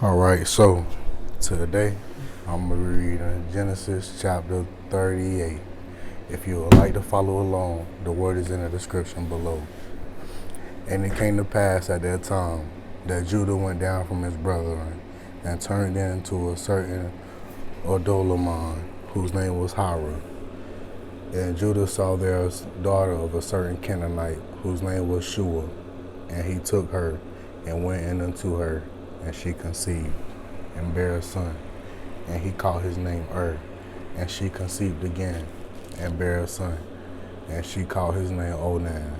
All right, so today I'm going to be reading Genesis chapter 38. If you would like to follow along, the word is in the description below. And it came to pass at that time that Judah went down from his brethren and turned into a certain Adullamite, whose name was Hirah. And Judah saw there a daughter of a certain Canaanite, whose name was Shuah. And he took her and went in unto her, and she conceived and bare a son. And he called his name And she conceived again and bare a son. And she called his name Onan.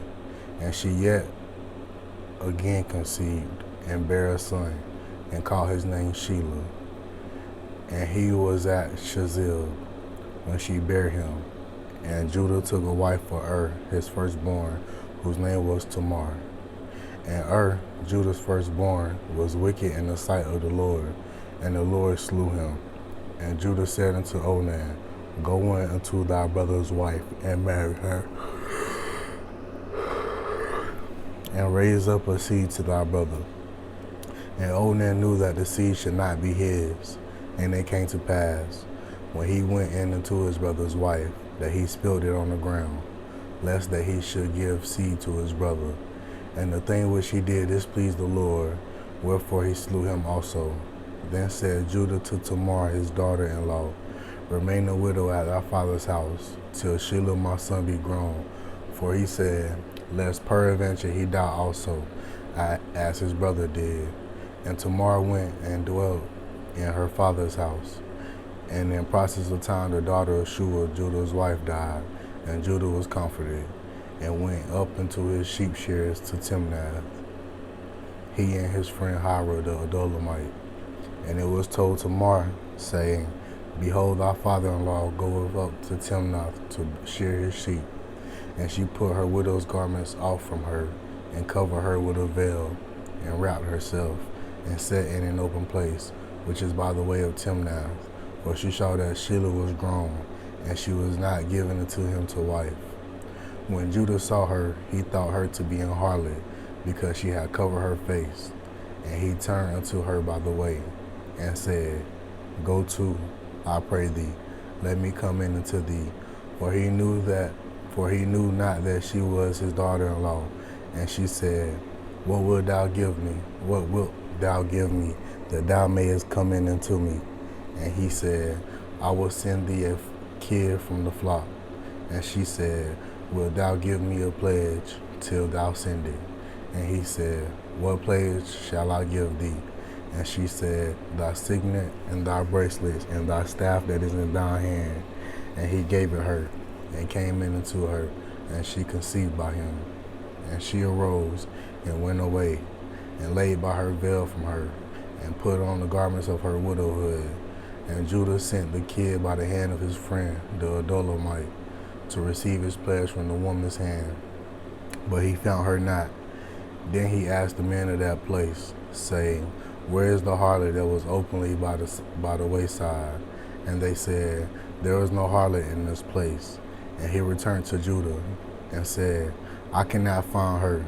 And she yet again conceived and bare a son, and called his name Shelah. And he was at Chezib when she bare him. And Judah took a wife for his firstborn, whose name was Tamar. And Judah's firstborn, was wicked in the sight of the Lord, and the Lord slew him. And Judah said unto Onan, Go in unto thy brother's wife, and marry her, and raise up a seed to thy brother. And Onan knew that the seed should not be his. And it came to pass, when he went in unto his brother's wife, that he spilled it on the ground, lest that he should give seed to his brother. And the thing which he did displeased the Lord, wherefore he slew him also. Then said Judah to Tamar his daughter-in-law, Remain a widow at thy father's house, till Shelah my son be grown. For he said, Lest peradventure he die also, as his brother did. And Tamar went and dwelt in her father's house. And in process of time the daughter of Shuah, Judah's wife, died, and Judah was comforted, and went up into his sheep shears to Timnath, he and his friend Hirah the Adullamite. And it was told Tamar, saying, Behold, thy father-in-law goeth up to Timnath to shear his sheep. And she put her widow's garments off from her, and covered her with a veil, and wrapped herself, and sat in an open place, which is by the way of Timnath. For she saw that Shelah was grown, and she was not given unto him to wife. When Judah saw her, he thought her to be an harlot, because she had covered her face. And he turned unto her by the way, and said, Go to, I pray thee, let me come in unto thee. For he knew not that she was his daughter-in-law. And she said, What wilt thou give me? What wilt thou give me, that thou mayest come in unto me? And he said, I will send thee a kid from the flock. And she said, Wilt thou give me a pledge till thou send it? And he said, What pledge shall I give thee? And she said, Thy signet, and thy bracelets, and thy staff that is in thine hand. And he gave it her, and came in unto her, and she conceived by him. And she arose, and went away, and laid by her veil from her, and put on the garments of her widowhood. And Judah sent the kid by the hand of his friend, the Adullamite, to receive his pledge from the woman's hand. But he found her not. Then he asked the men of that place, saying, Where is the harlot that was openly by the wayside? And they said, There is no harlot in this place. And he returned to Judah, and said, I cannot find her.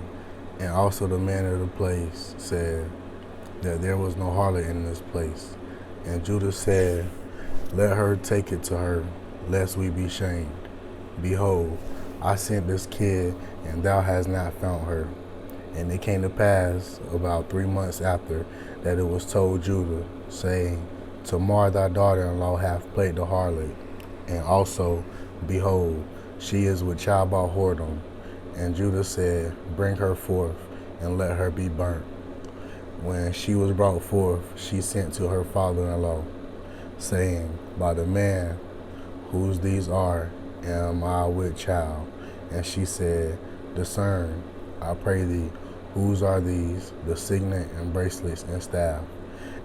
And also the men of the place said that there was no harlot in this place. And Judah said, Let her take it to her, lest we be shamed. Behold, I sent this kid, and thou hast not found her. And it came to pass about 3 months after that it was told Judah, saying, Tamar thy daughter-in-law hath played the harlot. And also, behold, she is with child by whoredom. And Judah said, Bring her forth, and let her be burnt. When she was brought forth, she sent to her father-in-law, saying, By the man whose these are, am I with child? And she said, Discern, I pray thee, whose are these, the signet and bracelets and staff?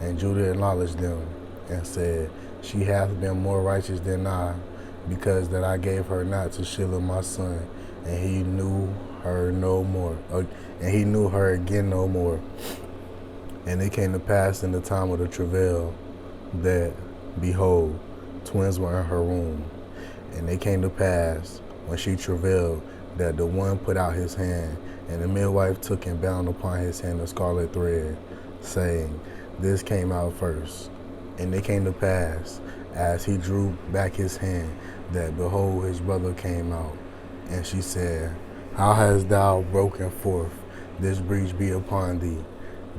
And Judah acknowledged them, and said, She hath been more righteous than I, because that I gave her not to Shelah my son. And he knew her no more, and he knew her again no more. And it came to pass in the time of the travail that, behold, twins were in her womb. And it came to pass, when she travailed, that the one put out his hand, and the midwife took and bound upon his hand a scarlet thread, saying, this came out first. And it came to pass, as he drew back his hand, that behold, his brother came out. And she said, how hast thou broken forth? This breach be upon thee.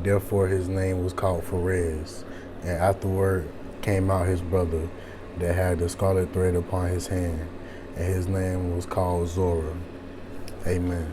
Therefore his name was called Pharez. And afterward came out his brother that had the scarlet thread upon his hand, and his name was called Zorah. Amen.